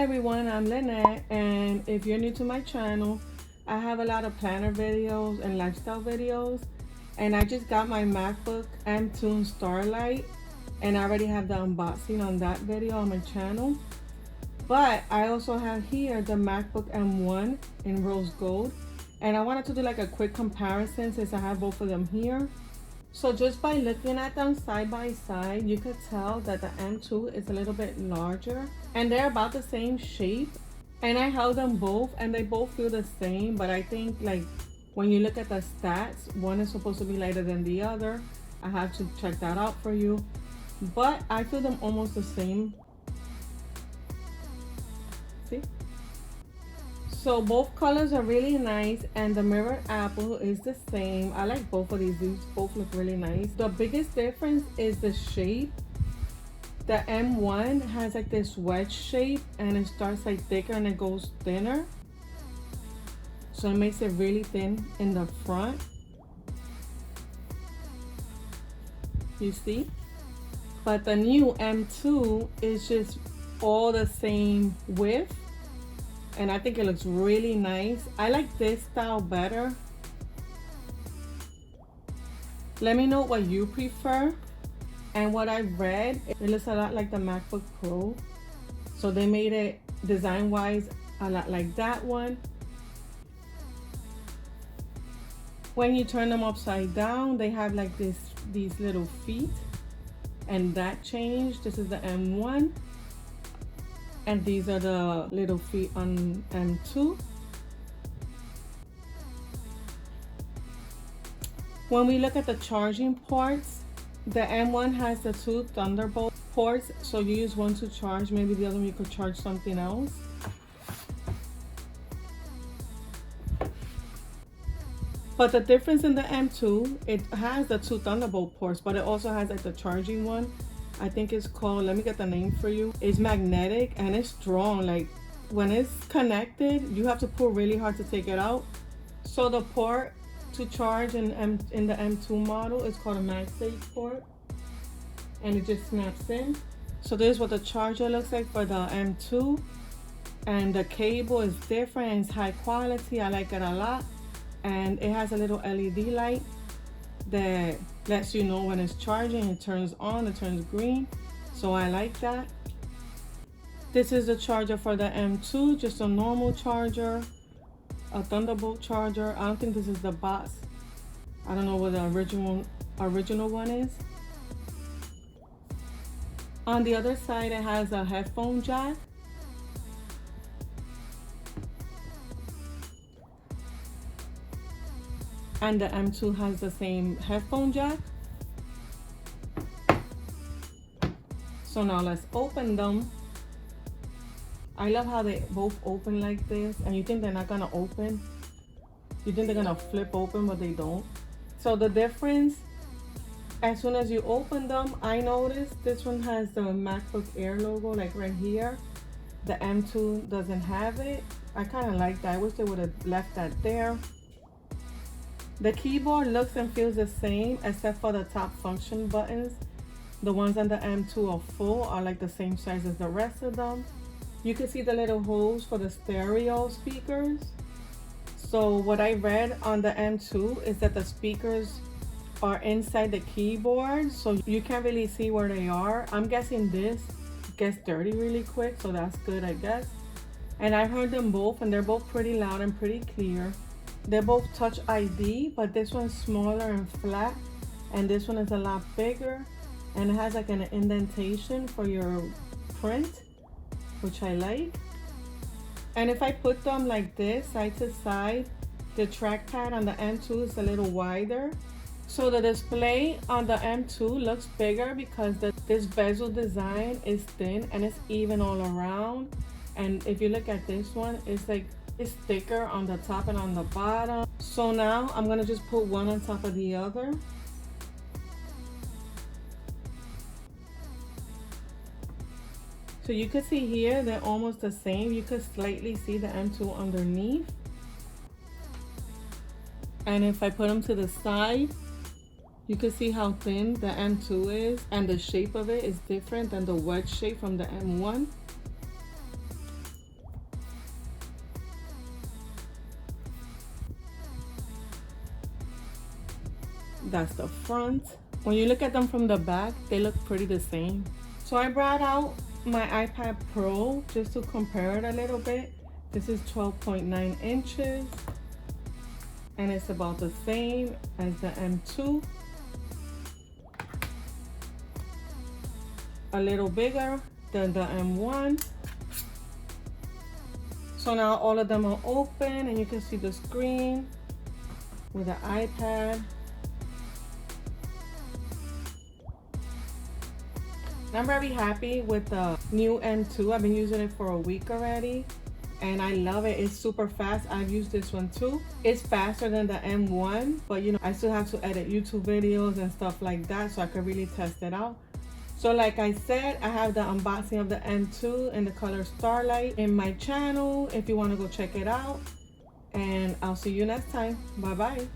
everyone, I'm Linette, and if you're new to my channel, I have a lot of planner videos and lifestyle videos, and I just got my MacBook M2 In Starlight, and I already have the unboxing on that video on my channel. But I also have here the MacBook M1 in rose gold, and I wanted to do like a quick comparison since I have both of them here. So just by looking at them side by side, you could tell that the M2 is a little bit larger and they're about the same shape. And I held them both and they both feel the same, but I think like when you look at the stats, one is supposed to be lighter than the other. I have to check that out for you, but I feel them almost the same. See? So both colors are really nice and the mirrored apple is the same. I like both of these. These both look really nice. The biggest difference is the shape. The M1 has like this wedge shape and it starts like thicker and it goes thinner. So it makes it really thin in the front. You see? But the new M2 is just all the same width. And I think it looks really nice. I like this style better. Let me know what you prefer. And what I read, it looks a lot like the MacBook Pro. So they made it design-wise a lot like that one. When you turn them upside down, they have like these little feet. And that changed. This is the M1. And these are the little feet on M2. When we look at the charging ports, the M1 has the two Thunderbolt ports. So you use one to charge, maybe the other one you could charge something else. But the difference in the M2, it has the two Thunderbolt ports, but it also has like the charging one. I think it's called, let me get the name for you. It's magnetic and it's strong. Like when it's connected, you have to pull really hard to take it out. So the port to charge in the M2 model is called a MagSafe port. And it just snaps in. So this is what the charger looks like for the M2. And the cable is different, it's high quality. I like it a lot. And it has a little LED light that lets you know when it's charging. It turns on, it turns green, so I like that. This is the charger for the M2, just a normal charger, a Thunderbolt charger. I don't think this is the box. I don't know what the original one is. On the other side, it has a headphone jack. And the M2 has the same headphone jack. So now let's open them. I love how they both open like this, and you think they're not gonna open. You think they're gonna flip open, but they don't. So the difference, as soon as you open them, I noticed this one has the MacBook Air logo like right here. The M2 doesn't have it. I kind of like that. I wish they would have left that there. The keyboard looks and feels the same except for the top function buttons. The ones on the M2 are full, are like the same size as the rest of them. You can see the little holes for the stereo speakers. So what I read on the M2 is that the speakers are inside the keyboard, so you can't really see where they are. I'm guessing this gets dirty really quick, so that's good, I guess. And I heard them both and they're both pretty loud and pretty clear. They're both Touch ID, but this one's smaller and flat, and this one is a lot bigger, and it has like an indentation for your print, which I like. And if I put them like this, side to side, the trackpad on the M2 is a little wider. So the display on the M2 looks bigger because this bezel design is thin and it's even all around. And if you look at this one, it's thicker on the top and on the bottom. So now I'm gonna just put one on top of the other. So you could see here, they're almost the same. You could slightly see the M2 underneath. And if I put them to the side, you can see how thin the M2 is, and the shape of it is different than the wedge shape from the M1. That's the front. When you look at them from the back, they look pretty the same. So I brought out my iPad Pro just to compare it a little bit. This is 12.9 inches and it's about the same as the M2. A little bigger than the M1. So now all of them are open and you can see the screen with the iPad. I'm very happy with the new M2. I've been using it for a week already and I love it. It's super fast. I've used this one too. It's faster than the M1, but you know, I still have to edit YouTube videos and stuff like that, so I could really test it out. So like I said, I have the unboxing of the M2 in the color Starlight in my channel if you want to go check it out. And I'll see you next time. Bye bye.